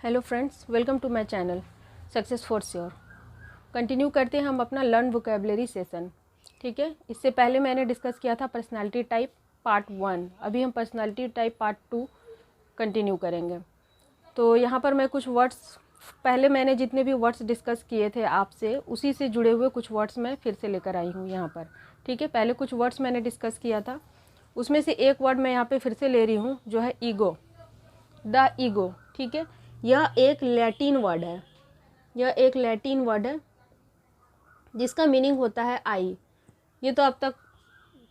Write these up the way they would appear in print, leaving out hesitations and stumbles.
Hello friends, welcome to my channel success for sure. Continue करते हैं हम अपना लर्न वोकेबलरी सेशन। ठीक है, इससे पहले मैंने डिस्कस किया था पर्सनालिटी टाइप पार्ट 1। अभी हम पर्सनालिटी टाइप पार्ट 2 कंटिन्यू करेंगे। तो यहाँ पर मैं कुछ वर्ड्स, पहले मैंने जितने भी वर्ड्स डिस्कस किए थे आपसे, उसी से जुड़े हुए कुछ वर्ड्स मैं फिर से लेकर आई हूँ यहाँ पर। ठीक है, पहले कुछ वर्ड्स मैंने डिस्कस किया था, उसमें से एक वर्ड मैं यहाँ पे फिर से ले रही हूँ जो है ईगो, द ईगो। ठीक है, यह एक लैटिन वर्ड है, यह एक लैटिन वर्ड है जिसका मीनिंग होता है आई। ये तो अब तक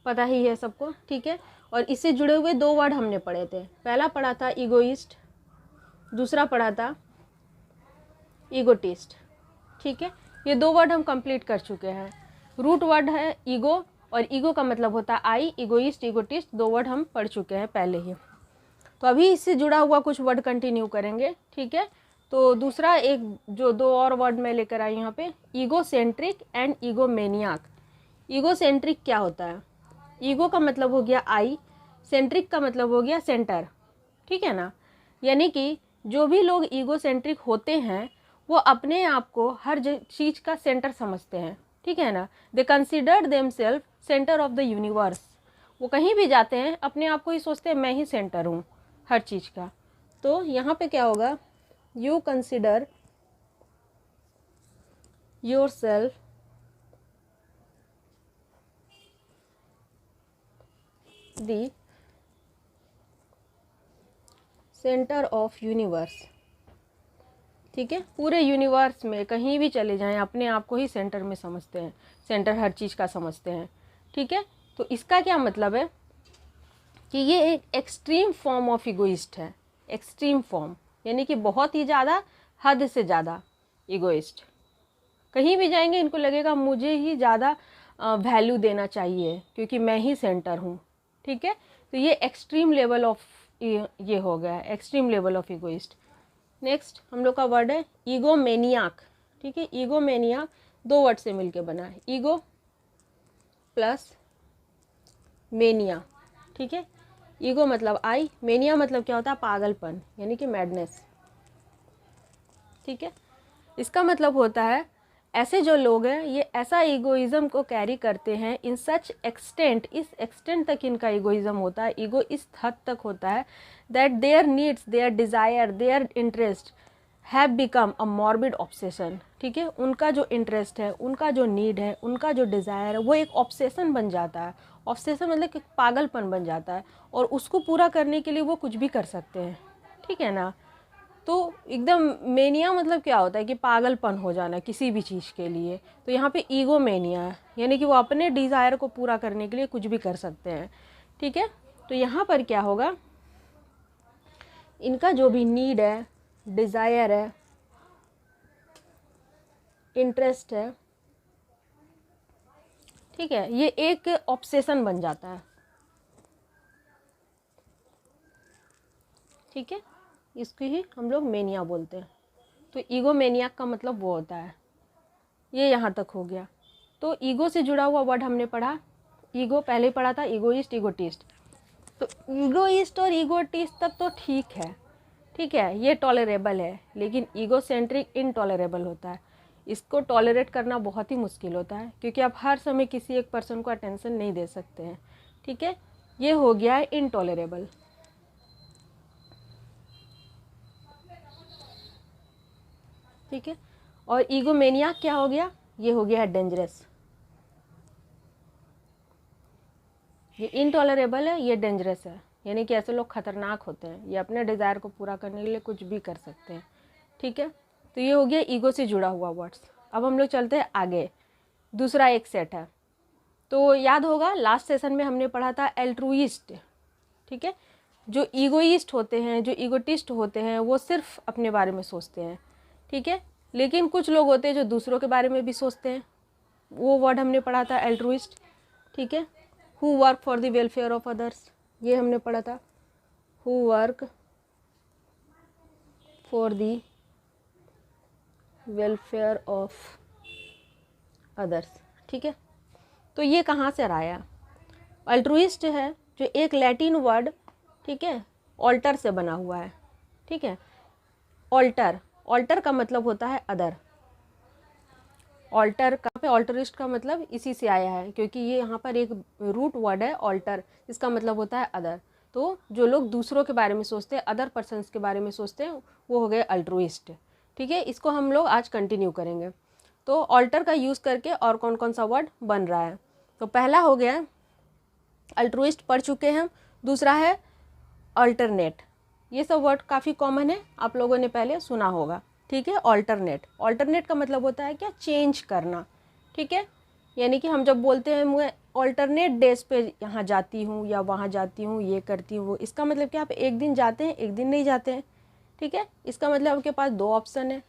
पता ही है सबको। ठीक है, और इससे जुड़े हुए दो वर्ड हमने पढ़े थे। पहला पढ़ा था ईगोइस्ट, दूसरा पढ़ा था ईगोटिस्ट। ठीक है, ये दो वर्ड हम कंप्लीट कर चुके हैं। रूट वर्ड है ईगो, और ईगो का मतलब होता है आई। ईगोइस्ट, ईगोटिस्ट दो वर्ड हम पढ़ चुके हैं पहले ही। तो अभी इससे जुड़ा हुआ कुछ वर्ड कंटिन्यू करेंगे। ठीक है, तो दूसरा एक जो दो और वर्ड मैं लेकर आई यहाँ पे, ईगोसेंट्रिक एंड ईगोमेनियाक। ईगोसेंट्रिक क्या होता है? ईगो का मतलब हो गया आई, सेंट्रिक का मतलब हो गया सेंटर। ठीक है ना, यानी कि जो भी लोग ईगोसेंट्रिक होते हैं वो अपने आप को हर चीज़ का सेंटर समझते हैं। ठीक है ना, they consider themselves centre of the universe. वो कहीं भी जाते हैं अपने आप को ही सोचते हैं मैं ही सेंटर हूँ हर चीज़ का। तो यहाँ पे क्या होगा, you consider your self the centre of universe. ठीक है, पूरे यूनिवर्स में कहीं भी चले जाएं अपने आप को ही सेंटर में समझते हैं, सेंटर हर चीज़ का समझते हैं। ठीक है, तो इसका क्या मतलब है कि ये एक एक्सट्रीम फॉर्म ऑफ इगोइस्ट है। एक्सट्रीम फॉर्म यानी कि बहुत ही ज़्यादा, हद से ज़्यादा इगोइस्ट। कहीं भी जाएंगे इनको लगेगा मुझे ही ज़्यादा वैल्यू देना चाहिए क्योंकि मैं ही सेंटर हूँ। ठीक है, तो ये एक्सट्रीम लेवल ऑफ ये हो गया है, extreme level of egoist. Next हम लोग का वर्ड है ईगोमेनियाक। ठीक है, ईगोमेनियाक दो वर्ड से मिलके बना है, ईगो प्लस मेनिया। ठीक है, ईगो मतलब आई, मेनिया मतलब क्या होता है? पागलपन, यानी कि मैडनेस। ठीक है, इसका मतलब होता है ऐसे जो लोग हैं ये ऐसा ईगोइज्म को कैरी करते हैं इन सच एक्सटेंट, इस एक्सटेंट तक इनका ईगोइज्म होता है, ईगो इस हद तक होता है that their needs, their desire, their interest have become a morbid obsession. ठीक है, उनका जो इंटरेस्ट है, उनका जो नीड है, उनका जो डिज़ायर है वो एक ऑब्सेशन बन जाता है। ऑब्सेशन मतलब कि पागलपन बन जाता है, और उसको पूरा करने के लिए वो कुछ भी कर सकते हैं। ठीक है ना, तो एकदम मेनिया मतलब क्या होता है कि पागलपन हो जाना किसी भी चीज़ के लिए। तो यहाँ पे ईगो मेनिया है, यानी कि वो अपने डिज़ायर को पूरा करने के लिए कुछ भी कर सकते हैं। ठीक है, तो यहाँ पर क्या होगा, इनका जो भी नीड है, डिज़ायर है, इंटरेस्ट है, ठीक है, ये एक ऑब्सेशन बन जाता है। ठीक है, इसको ही हम लोग मेनिया बोलते हैं। तो ईगो मेनियाक का मतलब वो होता है। ये यहाँ तक हो गया। तो ईगो से जुड़ा हुआ वर्ड हमने पढ़ा, ईगो पहले ही पढ़ा था, ईगोइस्ट, ईगोटिस्ट। तो ईगोइस्ट और ईगोटिस्ट तक तो ठीक है, ठीक है, ये टॉलरेबल है, लेकिन ईगोसेंट्रिक इनटॉलरेबल होता है। इसको टॉलरेट करना बहुत ही मुश्किल होता है क्योंकि आप हर समय किसी एक पर्सन को अटेंशन नहीं दे सकते हैं। ठीक है, ये हो गया है इनटॉलरेबल। ठीक है, और ईगोमेनिया क्या हो गया, ये हो गया है डेंजरस। ये इनटॉलरेबल है, ये डेंजरस है, यानी कि ऐसे लोग खतरनाक होते हैं, ये अपने डिज़ायर को पूरा करने के लिए कुछ भी कर सकते हैं। ठीक है, तो ये हो गया ईगो से जुड़ा हुआ वर्ड्स। अब हम लोग चलते हैं आगे, दूसरा एक सेट है। तो याद होगा लास्ट सेशन में हमने पढ़ा था एल्ट्रुइस्ट। ठीक है, जो ईगोइस्ट होते हैं, जो ईगोटिस्ट होते हैं, वो सिर्फ अपने बारे में सोचते हैं। ठीक है, लेकिन कुछ लोग होते हैं जो दूसरों के बारे में भी सोचते हैं, वो वर्ड हमने पढ़ा था एल्ट्रुइस्ट। ठीक है, who work for the welfare of others, ये हमने पढ़ा था, who work for the welfare of others. ठीक है, तो ये कहाँ से आया? अल्ट्रुइस्ट है जो एक लैटिन वर्ड, ठीक है, ऑल्टर से बना हुआ है। ठीक है, ऑल्टर, ऑल्टर का मतलब होता है अदर। ऑल्टर का पे ऑल्टरिस्ट का मतलब इसी से आया है, क्योंकि ये यहाँ पर एक रूट वर्ड है ऑल्टर, इसका मतलब होता है अदर। तो जो लोग दूसरों के बारे में सोचते हैं, अदर पर्सन्स के बारे में सोचते हैं, वो हो गए अल्ट्रुइस्ट। ठीक है, इसको हम लोग आज कंटिन्यू करेंगे। तो ऑल्टर का यूज़ करके और कौन कौन सा वर्ड बन रहा है। तो पहला हो गया अल्ट्रुइस्ट, पढ़ चुके हैं हम। दूसरा है अल्टरनेट, ये सब वर्ड काफ़ी कॉमन है, आप लोगों ने पहले सुना होगा। ठीक है, ऑल्टरनेट, ऑल्टरनेट का मतलब होता है क्या, चेंज करना। ठीक है, यानी कि हम जब बोलते हैं मैं ऑल्टरनेट डेज पे यहाँ जाती हूँ या वहाँ जाती हूँ, ये करती हूँ वो, इसका मतलब क्या, आप एक दिन जाते हैं एक दिन नहीं जाते हैं। ठीक है, इसका मतलब आपके पास दो ऑप्शन है,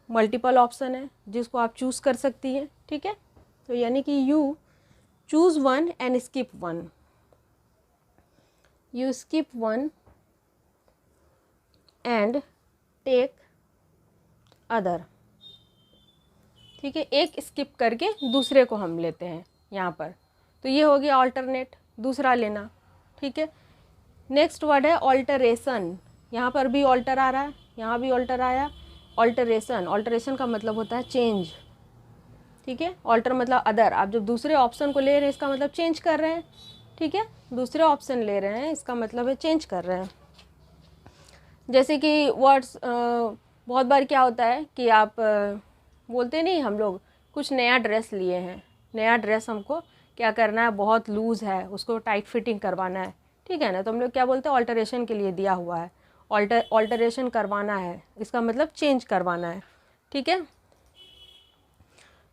मल्टीपल ऑप्शन है, जिसको आप चूज़ कर सकती हैं। ठीक है, तो यानी कि you choose one and skip one, you skip one and take other. ठीक है, एक स्किप करके दूसरे को हम लेते हैं यहाँ पर, तो ये हो गया ऑल्टरनेट, दूसरा लेना। ठीक है, नेक्स्ट वर्ड है ऑल्टरेशन, यहाँ पर भी ऑल्टर आ रहा है, यहाँ भी ऑल्टर आया। ऑल्टरेशन, ऑल्टरेशन का मतलब होता है चेंज। ठीक है, ऑल्टर मतलब अदर, आप जब दूसरे ऑप्शन को ले रहे हैं इसका मतलब चेंज कर रहे हैं। ठीक है, दूसरे ऑप्शन ले रहे हैं इसका मतलब है चेंज कर रहे हैं। जैसे कि वर्ड्स बहुत बार क्या होता है कि आप बोलते नहीं, हम लोग कुछ नया ड्रेस लिए हैं, नया ड्रेस हमको क्या करना है, बहुत लूज़ है, उसको टाइट फिटिंग करवाना है। ठीक है ना, तो हम लोग क्या बोलते हैं, ऑल्टरेशन के लिए दिया हुआ है, ऑल्टरेशन करवाना है, इसका मतलब चेंज करवाना है। ठीक है,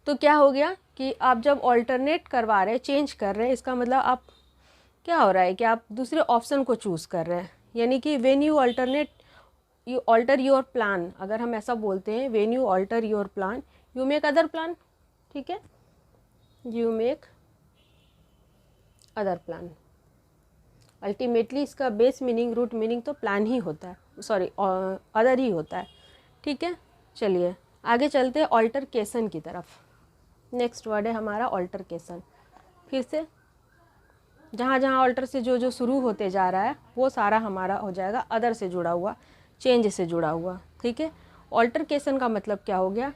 तो क्या हो गया कि आप जब ऑल्टरनेट करवा रहे हैं, चेंज कर रहे हैं, इसका मतलब आप क्या हो रहा है कि आप दूसरे ऑप्शन को चूज़ कर रहे हैं। यानी कि when you alternate, you alter your plan, अगर हम ऐसा बोलते हैं, when you alter your plan you make other plan. ठीक है, you make other plan. Ultimately इसका बेस मीनिंग, रूट मीनिंग तो प्लान ही होता है, सॉरी अदर ही होता है। ठीक है, चलिए आगे चलते हैं ऑल्टरकेशन की तरफ। नेक्स्ट वर्ड है हमारा ऑल्टरकेशन। फिर से जहाँ जहाँ ऑल्टर से जो जो शुरू होते जा रहा है वो सारा हमारा हो जाएगा अदर से जुड़ा हुआ, चेंज से जुड़ा हुआ। ठीक है, ऑल्टरकेशन का मतलब क्या हो गया,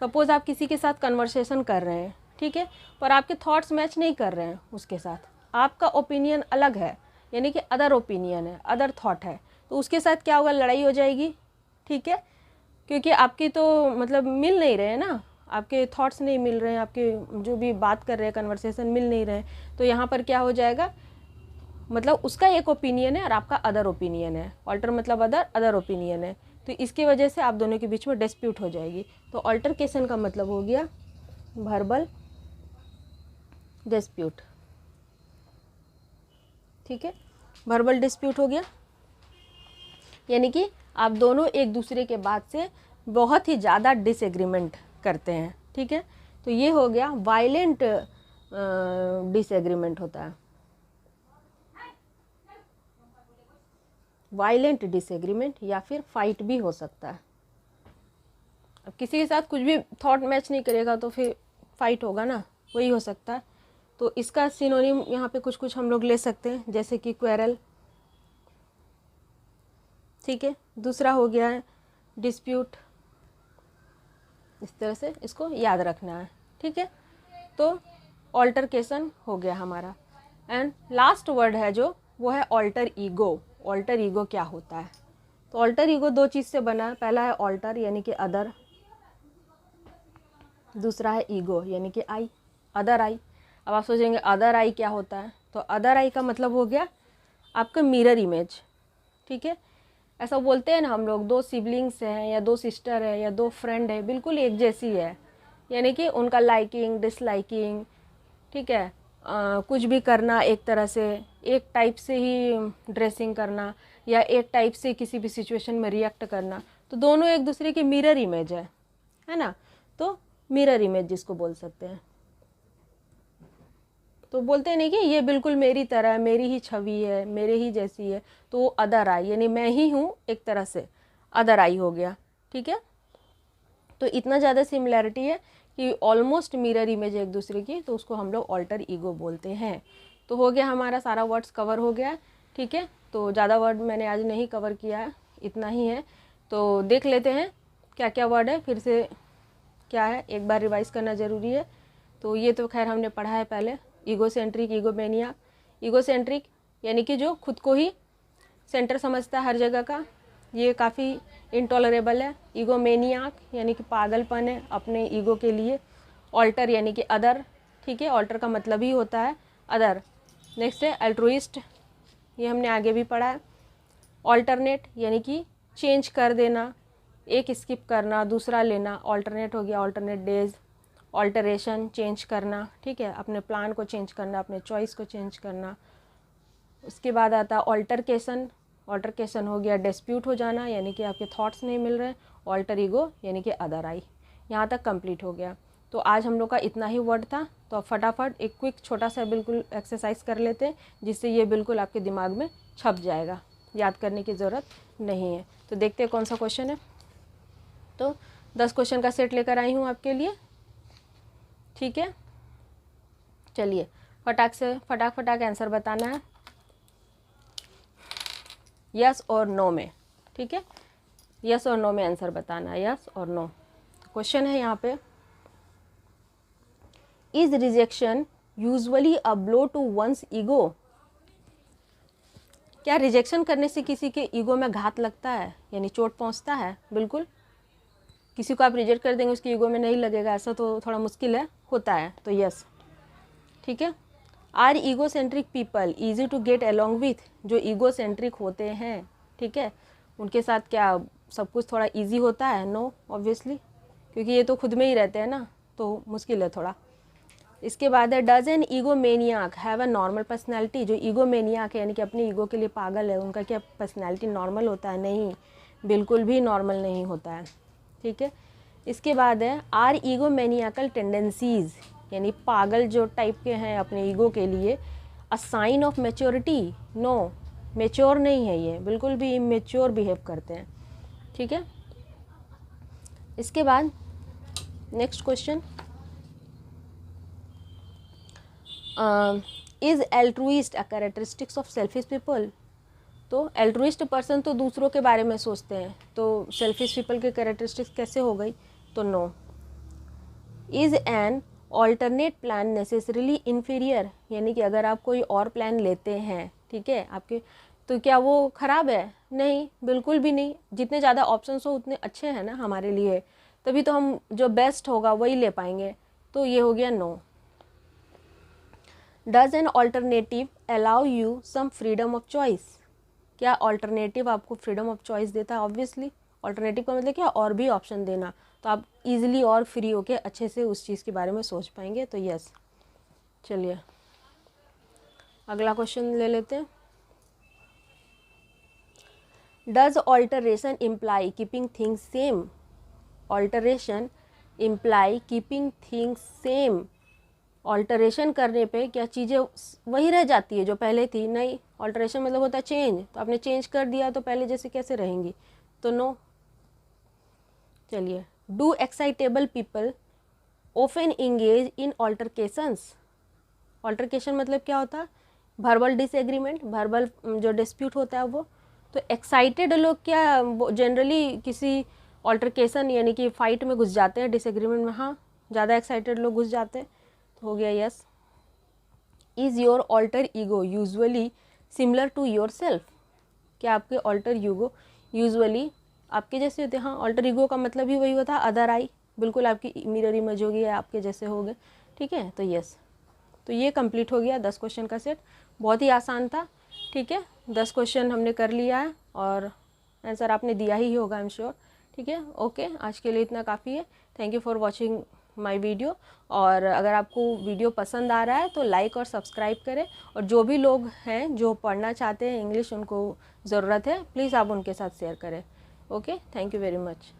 सपोज़ आप किसी के साथ कन्वर्सेशन कर रहे हैं, ठीक है, पर आपके थॉट्स मैच नहीं कर रहे हैं उसके साथ, आपका ओपिनियन अलग है, यानी कि अदर ओपिनियन है, अदर थॉट है, तो उसके साथ क्या होगा, लड़ाई हो जाएगी। ठीक है, क्योंकि आपकी तो मतलब मिल नहीं रहे हैं ना, आपके थॉट्स नहीं मिल रहे हैं, आपके जो भी बात कर रहे हैं कन्वर्सेशन मिल नहीं रहे हैं, तो यहाँ पर क्या हो जाएगा, मतलब उसका एक ओपिनियन है और आपका अदर ओपिनियन है। ऑल्टर मतलब अदर, अदर ओपिनियन है, तो इसकी वजह से आप दोनों के बीच में डिस्प्यूट हो जाएगी। तो ऑल्टरकेशन का मतलब हो गया वर्बल डिस्प्यूट। ठीक है, वर्बल डिस्प्यूट हो गया, यानी कि आप दोनों एक दूसरे के बात से बहुत ही ज़्यादा डिसएग्रीमेंट करते हैं। ठीक है, तो ये हो गया वायलेंट डिसएग्रीमेंट होता है, वायलेंट डिसएग्रीमेंट, या फिर फाइट भी हो सकता है। अब किसी के साथ कुछ भी थॉट मैच नहीं करेगा तो फिर फाइट होगा ना, वही हो सकता है। तो इसका सिनोनिम यहाँ पे कुछ कुछ हम लोग ले सकते हैं, जैसे कि क्वेरल। ठीक है, दूसरा हो गया है डिस्प्यूट, इस तरह से इसको याद रखना है। ठीक है, तो ऑल्टरकेशन हो गया हमारा। एंड लास्ट वर्ड है जो, वो है ऑल्टर ईगो। ऑल्टर ईगो क्या होता है, तो ऑल्टर ईगो दो चीज़ से बना है, पहला है ऑल्टर यानी कि अदर, दूसरा है ईगो यानी कि आई, अदर आई। अब आप सोचेंगे अदर आई क्या होता है, तो अदर आई का मतलब हो गया आपका मिरर इमेज। ठीक है, ऐसा बोलते हैं ना हम लोग, दो सिबलिंग्स हैं या दो सिस्टर है या दो फ्रेंड है, बिल्कुल एक जैसी है, यानी कि उनका लाइकिंग डिसलाइकिंग, ठीक है, कुछ भी करना एक तरह से, एक टाइप से ही ड्रेसिंग करना या एक टाइप से किसी भी सिचुएशन में रिएक्ट करना, तो दोनों एक दूसरे की मिरर इमेज है ना, तो मिरर इमेज जिसको बोल सकते हैं। तो बोलते हैं नहीं कि ये बिल्कुल मेरी तरह, मेरी ही छवि है, मेरे ही जैसी है, तो वो अदर आई, यानी मैं ही हूँ एक तरह से, अदर आई हो गया। ठीक है, तो इतना ज़्यादा सिमिलैरिटी है कि ऑलमोस्ट मिरर इमेज एक दूसरे की, तो उसको हम लोग ऑल्टर ईगो बोलते हैं। तो हो गया हमारा सारा वर्ड्स कवर हो गया। ठीक है, तो ज़्यादा वर्ड मैंने आज नहीं कवर किया है, इतना ही है। तो देख लेते हैं क्या क्या वर्ड है, फिर से क्या है एक बार रिवाइज करना ज़रूरी है। तो ये तो खैर हमने पढ़ा है पहले, ईगोसेंट्रिक, ईगोमेनिया। ईगोसेंट्रिक यानी कि जो खुद को ही सेंटर समझता है हर जगह का, ये काफ़ी इंटॉलरेबल है। ईगोमेनियाक यानी कि पागलपन है अपने ईगो के लिए। ऑल्टर यानी कि अदर, ठीक है, ऑल्टर का मतलब ही होता है अदर। नेक्स्ट है अल्ट्रुइस्ट, ये हमने आगे भी पढ़ा है। ऑल्टरनेट यानी कि चेंज कर देना, एक स्किप करना दूसरा लेना, ऑल्टरनेट हो गया, ऑल्टरनेट डेज। ऑल्टरेशन चेंज करना, ठीक है, अपने प्लान को चेंज करना, अपने चॉइस को चेंज करना। उसके बाद आता है ऑल्टरकेशन। ऑल्टरकेशन हो गया डिस्प्यूट हो जाना, यानी कि आपके थॉट्स नहीं मिल रहे। ऑल्टर ईगो यानी कि अदर आई। यहाँ तक कंप्लीट हो गया। तो आज हम लोग का इतना ही वर्ड था। तो अब फटाफट एक क्विक छोटा सा बिल्कुल एक्सरसाइज कर लेते हैं, जिससे ये बिल्कुल आपके दिमाग में छप जाएगा, याद करने की ज़रूरत नहीं है। तो देखते हैं कौन सा क्वेश्चन है। तो 10 क्वेश्चन का सेट लेकर आई हूँ आपके लिए, ठीक है। चलिए फटाक आंसर बताना है, यस और नो में, ठीक है। यस और नो में आंसर बताना है, यस और नो। क्वेश्चन है यहाँ पे, is rejection usually a blow to one's ego. क्या रिजेक्शन करने से किसी के ईगो में घात लगता है, यानी चोट पहुँचता है? बिल्कुल। किसी को आप रिजेक्ट कर देंगे उसकी ईगो में नहीं लगेगा, ऐसा तो थोड़ा मुश्किल है, होता है, तो यस, ठीक है। Are ego centric people easy to get along with, जो ईगो सेंट्रिक होते हैं, ठीक है, उनके साथ क्या सब कुछ थोड़ा इजी होता है? नो, ऑब्वियसली, क्योंकि ये तो खुद में ही रहते हैं ना, तो मुश्किल है थोड़ा। इसके बाद है, does an egomaniac have a normal personality. जो ईगो मेनियाक है यानी कि अपने ईगो के लिए पागल है, उनका क्या पर्सनैलिटी नॉर्मल होता है? नहीं, बिल्कुल भी नॉर्मल नहीं होता है, ठीक है। इसके बाद है, आर ईगो मेनियाकल टेंडेंसीज, यानी पागल जो टाइप के हैं अपने ईगो के लिए, a sign of maturity. No, mature नहीं है ये, बिल्कुल भी इमेच्योर बिहेव करते हैं, ठीक है। इसके बाद next question, is altruist a characteristics of selfish people. तो एल्ट्रुइस्ट पर्सन तो दूसरों के बारे में सोचते हैं, तो सेल्फिश पीपल के कैरेक्टरिस्टिक्स कैसे हो गई? तो no. Is an alternate plan necessarily inferior, यानी कि अगर आप कोई और प्लान लेते हैं, ठीक है, आपके, तो क्या वो ख़राब है? नहीं, बिल्कुल भी नहीं। जितने ज़्यादा ऑप्शंस हो उतने अच्छे हैं ना हमारे लिए, तभी तो हम जो बेस्ट होगा वही ले पाएंगे। तो ये हो गया no. Does an alternative allow you some freedom of choice. क्या ऑल्टरनेटिव आपको फ्रीडम ऑफ चॉइस देता है? ऑब्वियसली। ऑल्टरनेटिव का मतलब क्या? और भी ऑप्शन देना, तो आप इजीली और फ्री होके अच्छे से उस चीज़ के बारे में सोच पाएंगे, तो यस। चलिए अगला क्वेश्चन ले लेते हैं। Does alteration imply keeping things same. Alteration imply keeping things same. Alteration करने पे क्या चीज़ें वही रह जाती है जो पहले थी? नहीं, ऑल्टरेशन मतलब होता है चेंज, तो आपने चेंज कर दिया तो पहले जैसे कैसे रहेंगी? तो नो। चलिए, do excitable people often engage in altercations. Altercation मतलब क्या होता है? वर्बल डिसएग्रीमेंट, वर्बल जो डिस्प्यूट होता है वो। तो एक्साइटेड लोग क्या जनरली किसी ऑल्टरकेशन यानी कि फ़ाइट में घुस जाते हैं, डिसएग्रीमेंट में? हाँ, ज़्यादा एक्साइटेड लोग घुस जाते हैं, तो हो गया yes. Is your alter ego usually similar to your self. क्या आपके ऑल्टर ईगो यूजुअली आपके जैसे होते हैं? हाँ, ऑल्टर ईगो का मतलब ही वही होता है, अदर आई, बिल्कुल आपकी मिरर इमेज होगी या आपके जैसे हो गए, ठीक है, तो यस। तो ये कंप्लीट हो गया 10 क्वेश्चन का सेट, बहुत ही आसान था, ठीक है। 10 क्वेश्चन हमने कर लिया है और आंसर आपने दिया ही होगा, आई एम श्योर, ठीक है। ओके, आज के लिए इतना काफ़ी है। Thank you for watching my video. और अगर आपको वीडियो पसंद आ रहा है तो लाइक और सब्सक्राइब करें, और जो भी लोग हैं जो पढ़ना चाहते हैं इंग्लिश, उनको ज़रूरत है, प्लीज़ आप उनके साथ शेयर करें। Okay, thank you very much.